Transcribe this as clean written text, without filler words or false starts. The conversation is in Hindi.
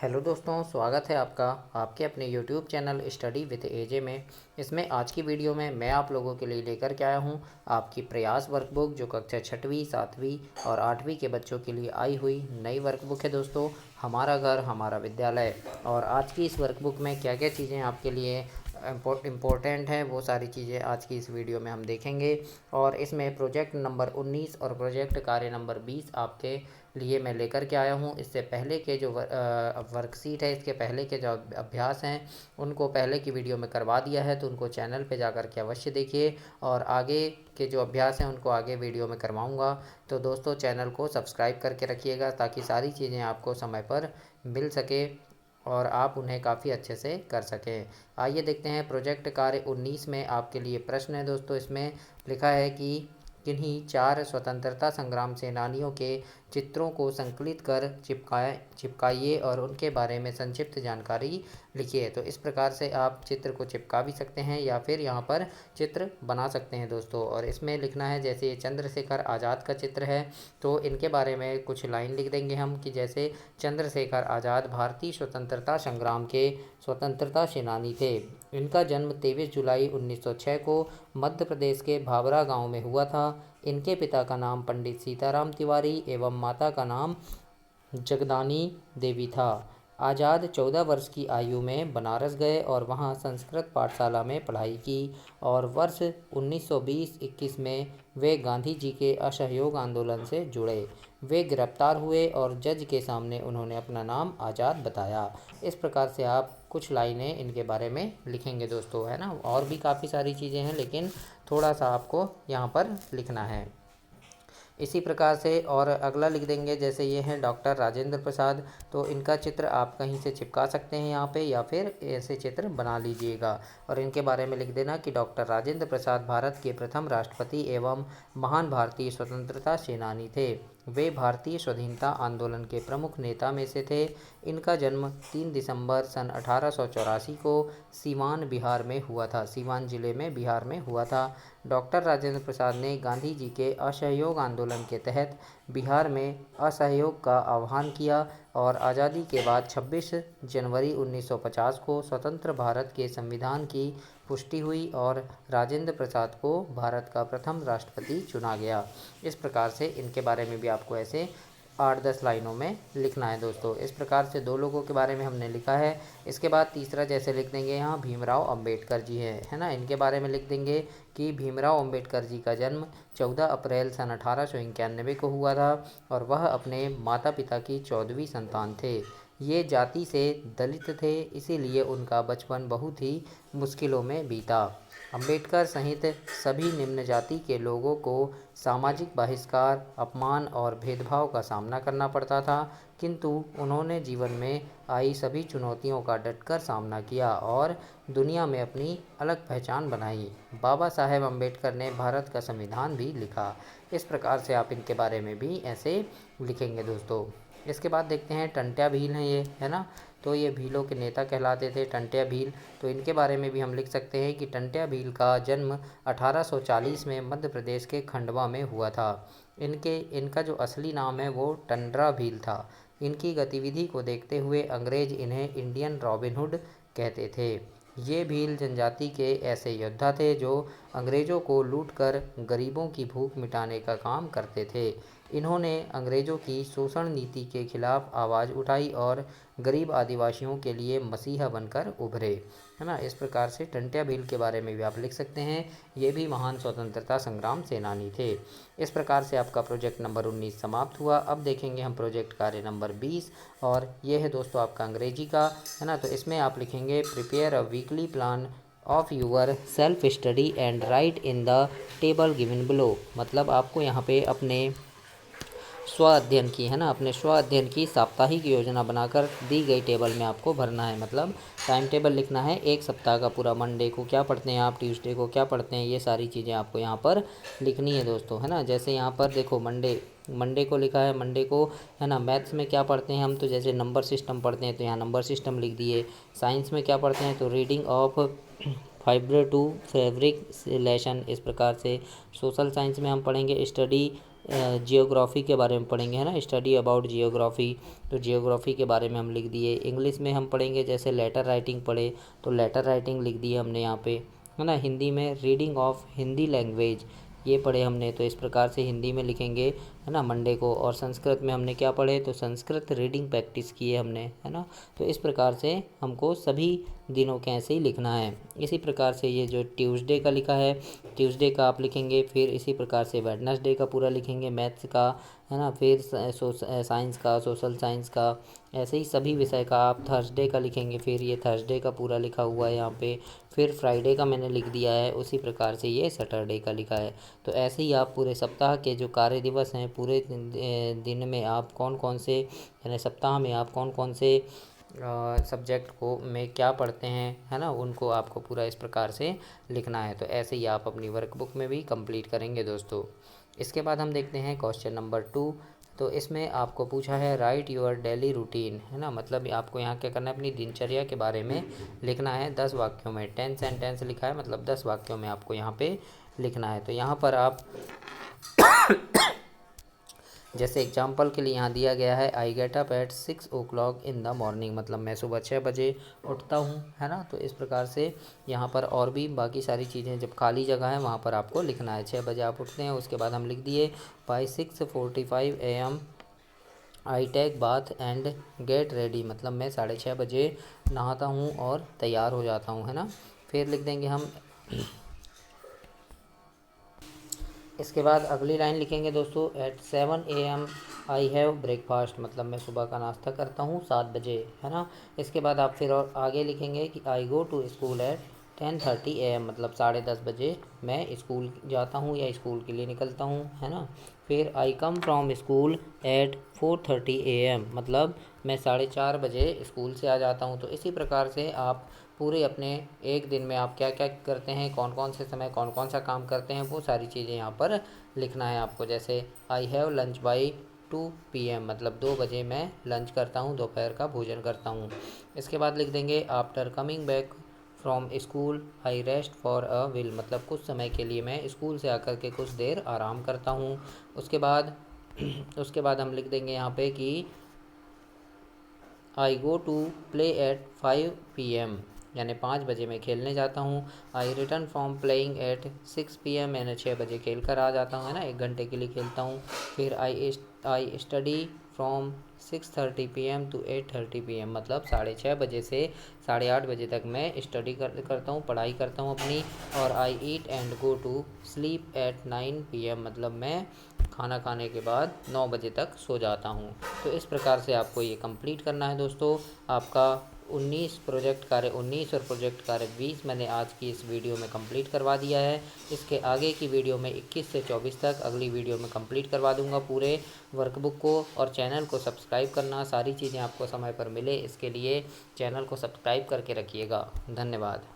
हेलो दोस्तों, स्वागत है आपका आपके अपने यूट्यूब चैनल स्टडी विद एजे में। इसमें आज की वीडियो में मैं आप लोगों के लिए लेकर के आया हूं आपकी प्रयास वर्कबुक, जो कक्षा 6वीं 7वीं और 8वीं के बच्चों के लिए आई हुई नई वर्कबुक है दोस्तों। हमारा घर हमारा विद्यालय। और आज की इस वर्कबुक में क्या क्या चीज़ें आपके लिए इम्पोर्टेंट है, वो सारी चीज़ें आज की इस वीडियो में हम देखेंगे। और इसमें प्रोजेक्ट नंबर 19 और प्रोजेक्ट कार्य नंबर 20 आपके लिए मैं लेकर के आया हूँ। इससे पहले के जो वर्कशीट है, इसके पहले के जो अभ्यास हैं, उनको पहले की वीडियो में करवा दिया है, तो उनको चैनल पे जाकर के अवश्य देखिए। और आगे के जो अभ्यास हैं उनको आगे वीडियो में करवाऊँगा। तो दोस्तों, चैनल को सब्सक्राइब करके रखिएगा ताकि सारी चीज़ें आपको समय पर मिल सके और आप उन्हें काफ़ी अच्छे से कर सकें। आइए देखते हैं प्रोजेक्ट कार्य 19 में आपके लिए प्रश्न है दोस्तों। इसमें लिखा है कि किन्हीं 4 स्वतंत्रता संग्राम सेनानियों के चित्रों को संकलित कर चिपकाइए और उनके बारे में संक्षिप्त जानकारी लिखिए। तो इस प्रकार से आप चित्र को चिपका भी सकते हैं या फिर यहाँ पर चित्र बना सकते हैं दोस्तों। और इसमें लिखना है, जैसे ये चंद्रशेखर आज़ाद का चित्र है तो इनके बारे में कुछ लाइन लिख देंगे हम कि जैसे चंद्रशेखर आज़ाद भारतीय स्वतंत्रता संग्राम के स्वतंत्रता सेनानी थे। इनका जन्म 23 जुलाई 1906 को मध्य प्रदेश के भाभरा गांव में हुआ था। इनके पिता का नाम पंडित सीताराम तिवारी एवं माता का नाम जगदानी देवी था। आज़ाद 14 वर्ष की आयु में बनारस गए और वहां संस्कृत पाठशाला में पढ़ाई की और वर्ष 1920-21 में वे गांधी जी के असहयोग आंदोलन से जुड़े। वे गिरफ्तार हुए और जज के सामने उन्होंने अपना नाम आज़ाद बताया। इस प्रकार से आप कुछ लाइनें इनके बारे में लिखेंगे दोस्तों, है ना। और भी काफ़ी सारी चीज़ें हैं लेकिन थोड़ा सा आपको यहाँ पर लिखना है। इसी प्रकार से और अगला लिख देंगे, जैसे ये हैं डॉक्टर राजेंद्र प्रसाद, तो इनका चित्र आप कहीं से चिपका सकते हैं यहाँ पे या फिर ऐसे चित्र बना लीजिएगा। और इनके बारे में लिख देना कि डॉक्टर राजेंद्र प्रसाद भारत के प्रथम राष्ट्रपति एवं महान भारतीय स्वतंत्रता सेनानी थे। वे भारतीय स्वाधीनता आंदोलन के प्रमुख नेता में से थे। इनका जन्म 3 दिसंबर सन 1884 को सीवान बिहार में हुआ था, सीवान जिले में बिहार में हुआ था। डॉक्टर राजेंद्र प्रसाद ने गांधी जी के असहयोग आंदोलन के तहत बिहार में असहयोग का आह्वान किया और आज़ादी के बाद 26 जनवरी 1950 को स्वतंत्र भारत के संविधान की पुष्टि हुई और राजेंद्र प्रसाद को भारत का प्रथम राष्ट्रपति चुना गया। इस प्रकार से इनके बारे में भी आपको ऐसे 8-10 लाइनों में लिखना है दोस्तों। इस प्रकार से 2 लोगों के बारे में हमने लिखा है। इसके बाद तीसरा जैसे लिख देंगे यहाँ भीमराव अंबेडकर जी है ना। इनके बारे में लिख देंगे कि भीमराव अंबेडकर जी का जन्म 14 अप्रैल सन 1891 को हुआ था और वह अपने माता पिता की 14वीं संतान थे। ये जाति से दलित थे, इसीलिए उनका बचपन बहुत ही मुश्किलों में बीता। अंबेडकर सहित सभी निम्न जाति के लोगों को सामाजिक बहिष्कार, अपमान और भेदभाव का सामना करना पड़ता था, किंतु उन्होंने जीवन में आई सभी चुनौतियों का डटकर सामना किया और दुनिया में अपनी अलग पहचान बनाई। बाबा साहेब अम्बेडकर ने भारत का संविधान भी लिखा। इस प्रकार से आप इनके बारे में भी ऐसे लिखेंगे दोस्तों। इसके बाद देखते हैं टंट्या भील हैं ये, है ना। तो ये भीलों के नेता कहलाते थे, टंट्या भील। तो इनके बारे में भी हम लिख सकते हैं कि टंट्या भील का जन्म 1840 में मध्य प्रदेश के खंडवा में हुआ था। इनका जो असली नाम है वो टंडरा भील था। इनकी गतिविधि को देखते हुए अंग्रेज इन्हें इंडियन रॉबिन हुड कहते थे। ये भील जनजाति के ऐसे योद्धा थे जो अंग्रेज़ों को लूटकर गरीबों की भूख मिटाने का काम करते थे। इन्होंने अंग्रेज़ों की शोषण नीति के खिलाफ आवाज़ उठाई और गरीब आदिवासियों के लिए मसीहा बनकर उभरे, है ना। इस प्रकार से टंट्या भील के बारे में भी आप लिख सकते हैं। ये भी महान स्वतंत्रता संग्राम सेनानी थे। इस प्रकार से आपका प्रोजेक्ट नंबर 19 समाप्त हुआ। अब देखेंगे हम प्रोजेक्ट कार्य नंबर 20 और ये है दोस्तों आपका अंग्रेजी का, है ना। तो इसमें आप लिखेंगे prepare a weekly plan of your self study and right in the table given below. मतलब आपको यहाँ पे अपने स्व अध्ययन की, है ना, अपने स्व अध्ययन की साप्ताहिक योजना बनाकर दी गई टेबल में आपको भरना है। मतलब टाइम टेबल लिखना है एक सप्ताह का पूरा। मंडे को क्या पढ़ते हैं आप, ट्यूसडे को क्या पढ़ते हैं, ये सारी चीज़ें आपको यहाँ पर लिखनी है दोस्तों, है ना। जैसे यहाँ पर देखो मंडे को लिखा है, मंडे को, है ना, मैथ्स में क्या पढ़ते हैं हम, तो जैसे नंबर सिस्टम पढ़ते हैं तो यहाँ नंबर सिस्टम लिख दिए। साइंस में क्या पढ़ते हैं तो reading of fibre to fabric selection. इस प्रकार से सोशल साइंस में हम पढ़ेंगे स्टडी जियोग्राफ़ी के बारे में पढ़ेंगे, है ना, स्टडी अबाउट जियोग्राफ़ी, तो जियोग्राफ़ी के बारे में हम लिख दिए। इंग्लिश में हम पढ़ेंगे जैसे लेटर राइटिंग पढ़े तो लेटर राइटिंग लिख दी हमने यहाँ पे, है ना। हिंदी में रीडिंग ऑफ हिंदी लैंग्वेज ये पढ़े हमने, तो इस प्रकार से हिंदी में लिखेंगे, है ना, मंडे को। और संस्कृत में हमने क्या पढ़े, तो संस्कृत रीडिंग प्रैक्टिस की है हमने, है ना। तो इस प्रकार से हमको सभी दिनों के ऐसे ही लिखना है। इसी प्रकार से ये जो ट्यूसडे का लिखा है, ट्यूसडे का आप लिखेंगे, फिर इसी प्रकार से वेडनेसडे का पूरा लिखेंगे, मैथ्स का, है ना, फिर साइंस का, सोशल साइंस का, ऐसे ही सभी विषय का आप थर्सडे का लिखेंगे। फिर ये थर्सडे का पूरा लिखा हुआ है यहाँ पे, फिर फ्राइडे का मैंने लिख दिया है, उसी प्रकार से ये सैटरडे का लिखा है। तो ऐसे ही आप पूरे सप्ताह के जो कार्य दिवस हैं, पूरे दिन में आप कौन कौन से, यानी सप्ताह में आप कौन कौन से सब्जेक्ट को में क्या पढ़ते हैं, है ना, उनको आपको पूरा इस प्रकार से लिखना है। तो ऐसे ही आप अपनी वर्कबुक में भी कंप्लीट करेंगे दोस्तों। इसके बाद हम देखते हैं क्वेश्चन नंबर 2। तो इसमें आपको पूछा है राइट योर डेली रूटीन, है ना, मतलब आपको यहाँ क्या करना है, अपनी दिनचर्या के बारे में लिखना है 10 वाक्यों में। 10 सेंटेंस लिखा है, मतलब 10 वाक्यों में आपको यहाँ पे लिखना है। तो यहाँ पर आप जैसे एग्जाम्पल के लिए यहाँ दिया गया है I get up at 6 o'clock in the morning, मतलब मैं सुबह 6 बजे उठता हूँ, है ना। तो इस प्रकार से यहाँ पर और भी बाकी सारी चीज़ें, जब खाली जगह है वहाँ पर आपको लिखना है 6 बजे आप उठते हैं। उसके बाद हम लिख दिए by 6:45 AM I take bath and get ready, मतलब मैं 6:30 बजे नहाता हूँ और तैयार हो जाता हूँ, है ना। फिर लिख देंगे हम इसके बाद अगली लाइन लिखेंगे दोस्तों at 7 AM I have breakfast, मतलब मैं सुबह का नाश्ता करता हूँ 7 बजे, है ना। इसके बाद आप फिर और आगे लिखेंगे कि I go to school at 10:30 AM, मतलब 10:30 बजे मैं स्कूल जाता हूँ या स्कूल के लिए निकलता हूँ, है ना। फिर I come from school at 4:30 AM, मतलब मैं 4:30 बजे स्कूल से आ जाता हूँ। तो इसी प्रकार से आप पूरे अपने एक दिन में आप क्या क्या करते हैं, कौन कौन से समय कौन कौन सा काम करते हैं, वो सारी चीज़ें यहाँ पर लिखना है आपको। जैसे I have lunch by 2 PM, मतलब 2 बजे मैं लंच करता हूँ, दोपहर का भोजन करता हूँ। इसके बाद लिख देंगे after coming back from school I rest for a will, मतलब कुछ समय के लिए मैं स्कूल से आकर के कुछ देर आराम करता हूँ। उसके बाद हम लिख देंगे यहाँ पे कि I go to play at 5 PM, यानी 5 बजे मैं खेलने जाता हूँ। I return from playing at 6 PM, मैंने 6 बजे खेल कर आ जाता हूँ, है ना, 1 घंटे के लिए खेलता हूँ। फिर I study from 6:30 PM to 8:30 PM, मतलब 6:30 बजे से 8:30 बजे तक मैं स्टडी करता हूँ, पढ़ाई करता हूँ अपनी। और I eat and go to sleep at 9 PM, मतलब मैं खाना खाने के बाद 9 बजे तक सो जाता हूँ। तो इस प्रकार से आपको ये कंप्लीट करना है दोस्तों। आपका 19 प्रोजेक्ट कार्य 19 और प्रोजेक्ट कार्य 20 मैंने आज की इस वीडियो में कंप्लीट करवा दिया है। इसके आगे की वीडियो में 21 से 24 तक अगली वीडियो में कंप्लीट करवा दूंगा पूरे वर्कबुक को। और चैनल को सब्सक्राइब करना, सारी चीज़ें आपको समय पर मिले इसके लिए चैनल को सब्सक्राइब करके रखिएगा। धन्यवाद।